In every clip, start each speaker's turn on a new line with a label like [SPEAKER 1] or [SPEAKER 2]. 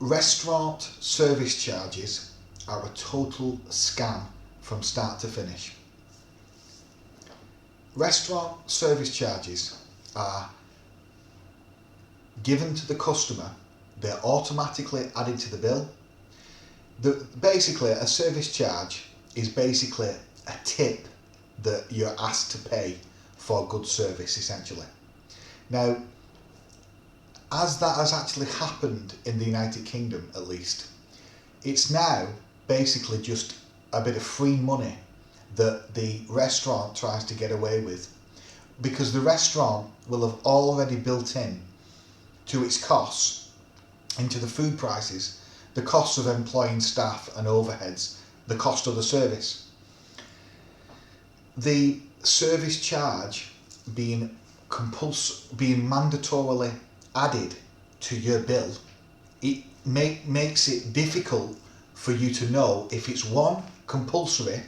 [SPEAKER 1] Restaurant service charges are a total scam from start to finish. Restaurant service charges are given to the customer, they're automatically added to the bill. Basically, a service charge is basically a tip that you're asked to pay for good service, essentially. Now, as that has actually happened in the United Kingdom, at least, it's now basically just a bit of free money that the restaurant tries to get away with, because the restaurant will have already built in to its costs, into the food prices, the costs of employing staff and overheads, the cost of the service. The service charge being mandatorily added to your bill, it makes it difficult for you to know if it's one, compulsory,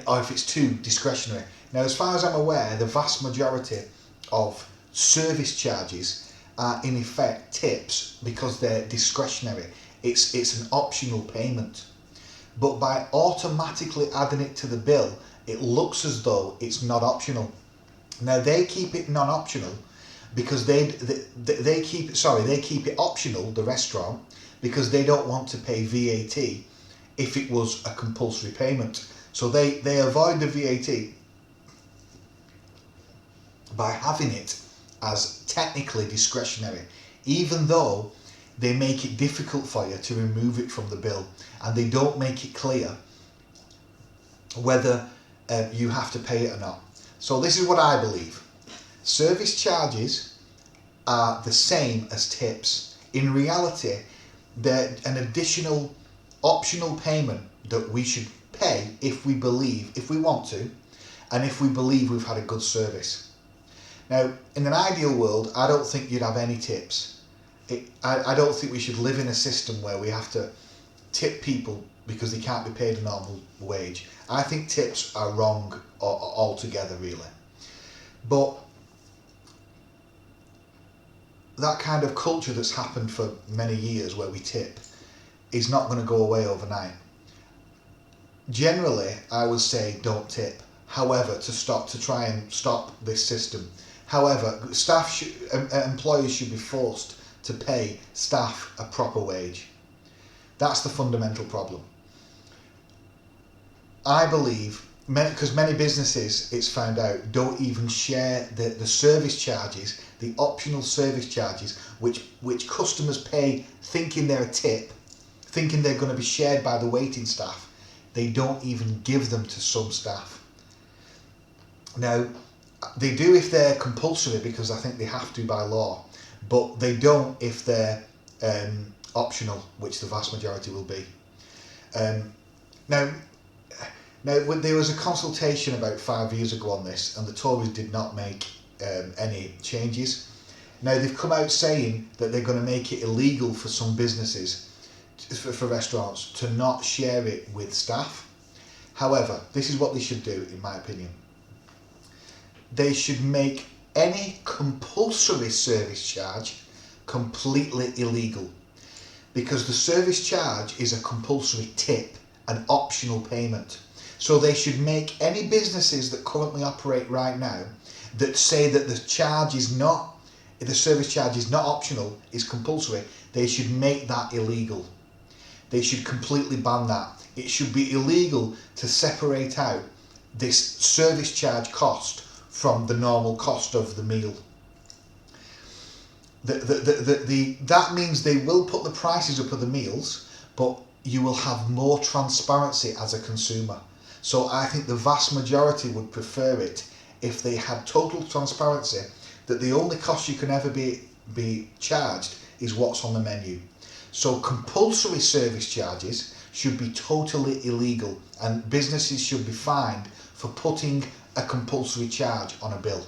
[SPEAKER 1] or if it's two, discretionary. Now, as far as I'm aware, the vast majority of service charges are in effect tips because they're discretionary. It's an optional payment. But by automatically adding it to the bill, it looks as though it's not optional. Now, they keep it non-optional because they keep it optional, the restaurant, because they don't want to pay VAT if it was a compulsory payment. So they avoid the VAT by having it as technically discretionary, even though they make it difficult for you to remove it from the bill, and they don't make it clear whether you have to pay it or not. So this is what I believe. Service charges are the same as tips. In reality, they're an additional optional payment that we should pay if we want to, and if we believe we've had a good service. Now, in an ideal world, I don't think you'd have any tips. I don't think we should live in a system where we have to tip people because they can't be paid a normal wage. I think tips are wrong altogether, really. But that kind of culture that's happened for many years where we tip is not going to go away overnight. Generally, I would say don't tip. However, to try and stop this system. However, employers should be forced to pay staff a proper wage. That's the fundamental problem. I believe, because many businesses, it's found out, don't even share the service charges, the optional service charges, which customers pay thinking they're a tip, thinking they're going to be shared by the waiting staff. They don't even give them to some staff. Now, they do if they're compulsory, because I think they have to by law, but they don't if they're optional, which the vast majority will be. Now, when there was a consultation about 5 years ago on this, and the Tories did not make any changes. Now, they've come out saying that they're going to make it illegal for some businesses, for restaurants, to not share it with staff. However, this is what they should do, in my opinion. They should make any compulsory service charge completely illegal, because the service charge is a compulsory tip, an optional payment. So they should make any businesses that currently operate right now that say that the service charge is not optional, is compulsory, they should make that illegal. They should completely ban that. It should be illegal to separate out this service charge cost from the normal cost of the meal. That means they will put the prices up of the meals, but you will have more transparency as a consumer. So I think the vast majority would prefer it if they had total transparency, that the only cost you can ever be charged is what's on the menu. So compulsory service charges should be totally illegal, and businesses should be fined for putting a compulsory charge on a bill.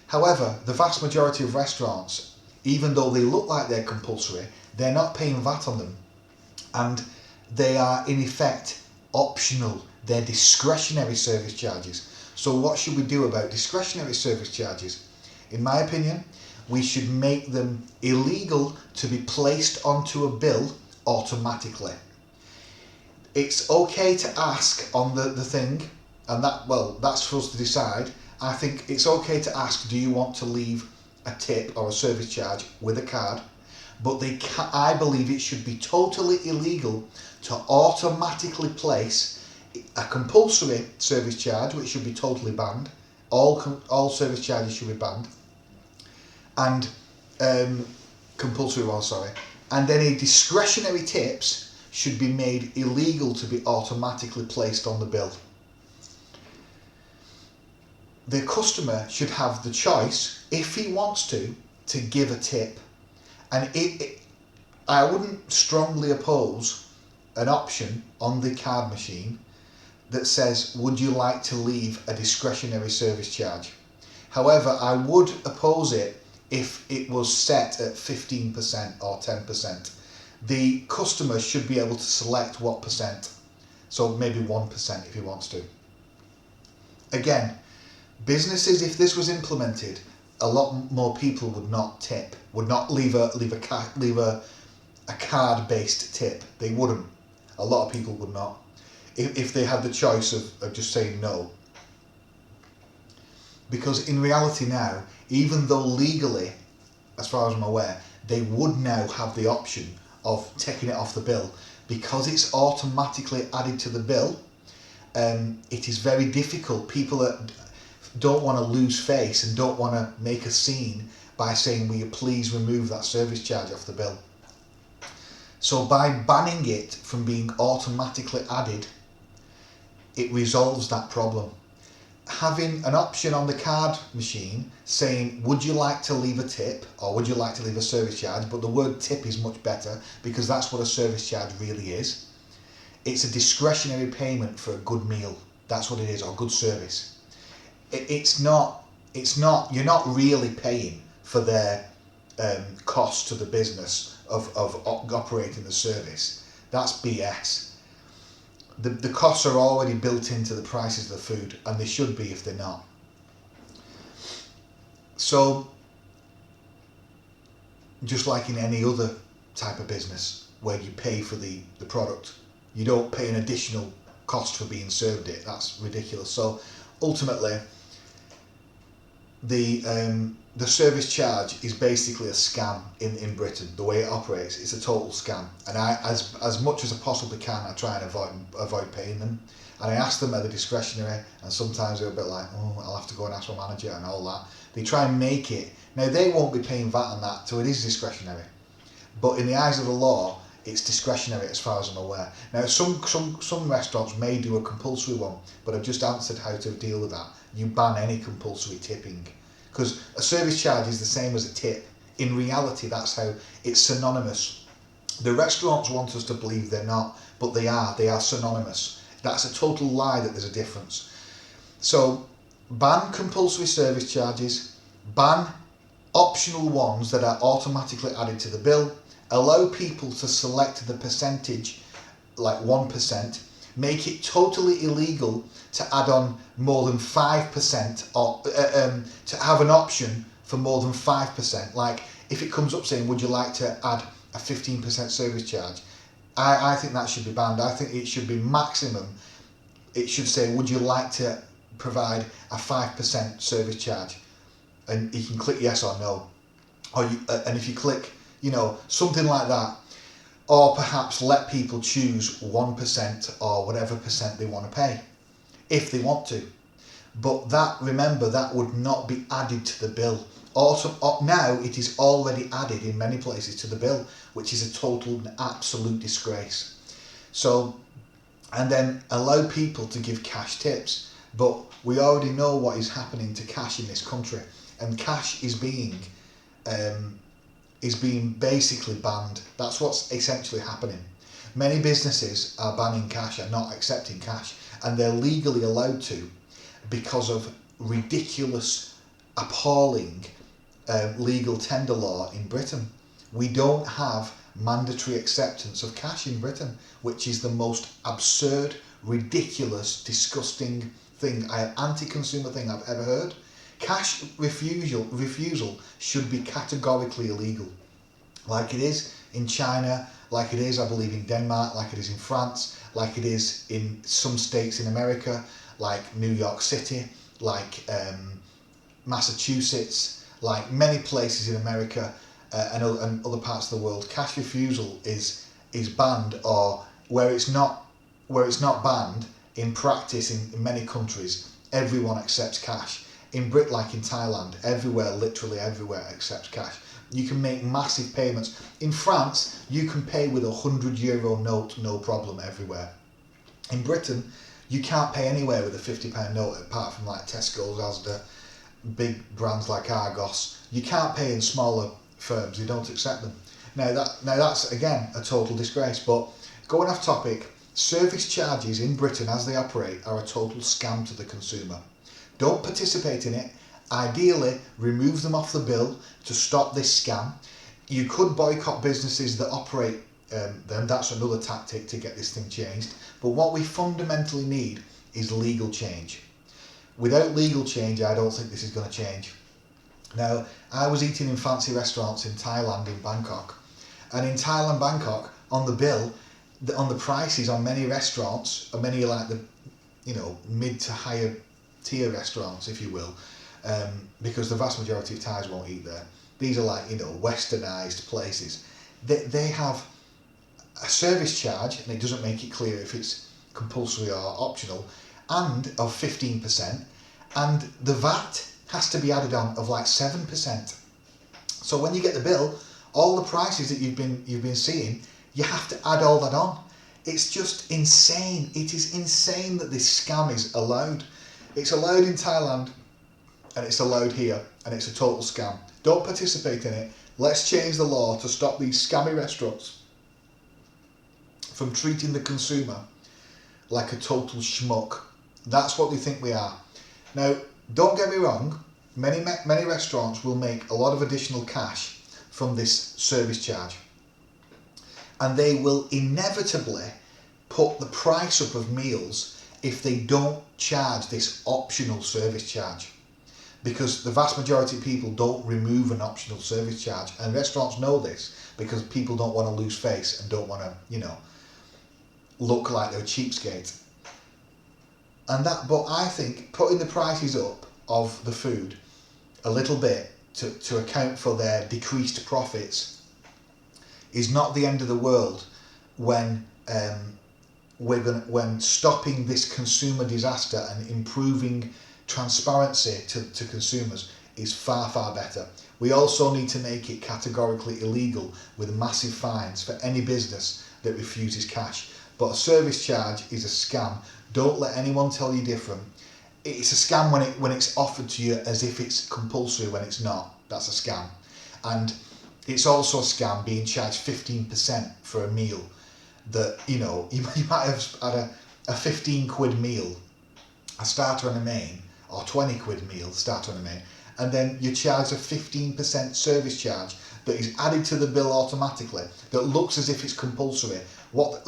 [SPEAKER 1] However, the vast majority of restaurants, even though they look like they're compulsory, they're not paying VAT on them, and they are in effect optional. They're discretionary service charges. So what should we do about discretionary service charges? In my opinion, we should make them illegal to be placed onto a bill automatically. It's okay to ask on the thing, and that's for us to decide. I think it's okay to ask, do you want to leave a tip or a service charge with a card? But I believe it should be totally illegal to automatically place a compulsory service charge, which should be totally banned. All service charges should be banned, and compulsory ones, sorry. And any discretionary tips should be made illegal to be automatically placed on the bill. The customer should have the choice, if he wants to give a tip. And I wouldn't strongly oppose an option on the card machine that says, would you like to leave a discretionary service charge? However, I would oppose it if it was set at 15% or 10%. The customer should be able to select what percent. So maybe 1% if he wants to. Again, businesses, if this was implemented, a lot more people would not tip, would not leave a card-based tip. They wouldn't. A lot of people would not, if they had the choice of just saying no. Because in reality now, even though legally, as far as I'm aware, they would now have the option of taking it off the bill, because it's automatically added to the bill. It is very difficult. People that don't want to lose face and don't want to make a scene by saying, will you please remove that service charge off the bill? So by banning it from being automatically added, it resolves that problem. Having an option on the card machine saying, would you like to leave a tip or would you like to leave a service charge, but the word tip is much better because that's what a service charge really is. It's a discretionary payment for a good meal. That's what it is, or good service. It's not, you're not really paying for their cost to the business of operating the service. That's BS. The costs are already built into the prices of the food, and they should be if they're not. So, just like in any other type of business where you pay for the product, you don't pay an additional cost for being served it. That's ridiculous. So ultimately, the service charge is basically a scam in Britain. The way it operates, it's a total scam. And I, as much as I possibly can, I try and avoid paying them. And I ask them, are they discretionary? And sometimes they're a bit like, oh, I'll have to go and ask my manager and all that. They try and make it. Now they won't be paying VAT on that, so it is discretionary. But in the eyes of the law, it's discretionary as far as I'm aware. Now some restaurants may do a compulsory one, but I've just answered how to deal with that. You ban any compulsory tipping, because a service charge is the same as a tip. In reality, that's how it's synonymous. The restaurants want us to believe they're not, but they are synonymous. That's a total lie that there's a difference. So ban compulsory service charges, ban optional ones that are automatically added to the bill, allow people to select the percentage, like 1%, make it totally illegal to add on more than 5%, or to have an option for more than 5%. Like if it comes up saying, would you like to add a 15% service charge? I think that should be banned. I think it should be maximum. It should say, would you like to provide a 5% service charge? And you can click yes or no. And if you click, something like that, or perhaps let people choose 1% or whatever percent they want to pay, if they want to. But remember, that would not be added to the bill. Also, now it is already added in many places to the bill, which is a total and absolute disgrace. So, and then allow people to give cash tips. But we already know what is happening to cash in this country, and cash is being basically banned. That's what's essentially happening. Many businesses are banning cash and not accepting cash, and they're legally allowed to because of ridiculous, appalling legal tender law in Britain. We don't have mandatory acceptance of cash in Britain, which is the most absurd, ridiculous, disgusting thing, anti-consumer thing I've ever heard. Cash refusal should be categorically illegal, like it is in China, like it is, I believe, in Denmark, like it is in France, like it is in some states in America, like New York City, like Massachusetts, like many places in America and other parts of the world. Cash refusal is banned, or where it's not banned, in practice in many countries, everyone accepts cash. In Britain, like in Thailand, everywhere, literally everywhere, accepts cash. You can make massive payments. In France, you can pay with a €100 note, no problem, everywhere. In Britain, you can't pay anywhere with a £50 note, apart from like Tesco's, Asda, big brands like Argos. You can't pay in smaller firms, they don't accept them. Now that's again a total disgrace. But going off topic, service charges in Britain as they operate are a total scam to the consumer. Don't participate in it. Ideally, remove them off the bill to stop this scam. You could boycott businesses that operate them. That's another tactic to get this thing changed. But what we fundamentally need is legal change. Without legal change, I don't think this is going to change. Now, I was eating in fancy restaurants in Thailand, in Bangkok. And in Thailand, Bangkok, on the bill, on the prices on many restaurants, or many like the, mid to higher tier restaurants, if you will, because the vast majority of Thais won't eat there. These are like, westernized places. They have a service charge, and it doesn't make it clear if it's compulsory or optional, and of 15%, and the VAT has to be added on of like 7%. So when you get the bill, all the prices that you've been seeing, you have to add all that on. It's just insane. It is insane that this scam is allowed. It's allowed in Thailand, and it's allowed here, and it's a total scam. Don't participate in it. Let's change the law to stop these scammy restaurants from treating the consumer like a total schmuck. That's what they think we are. Now, don't get me wrong, many restaurants will make a lot of additional cash from this service charge, and they will inevitably put the price up of meals if they don't charge this optional service charge, because the vast majority of people don't remove an optional service charge, and restaurants know this because people don't want to lose face and don't want to, look like they're a cheapskate. But I think putting the prices up of the food a little bit to account for their decreased profits is not the end of the world when stopping this consumer disaster and improving transparency to consumers is far, far better. We also need to make it categorically illegal with massive fines for any business that refuses cash. But a service charge is a scam. Don't let anyone tell you different. It's a scam when it's offered to you as if it's compulsory when it's not. That's a scam. And it's also a scam being charged 15% for a meal that, you might have had a 15 quid meal, a starter and a main, or 20 quid meal, starter and a main, and then you charge a 15% service charge that is added to the bill automatically, that looks as if it's compulsory. What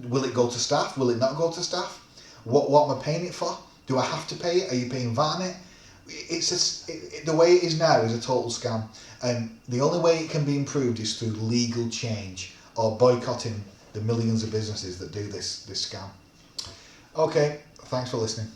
[SPEAKER 1] will it go to staff? Will it not go to staff? What am I paying it for? Do I have to pay it? Are you paying VAT on it? The way it is now is a total scam, and the only way it can be improved is through legal change or boycotting the millions of businesses that do this scam. Okay, thanks for listening.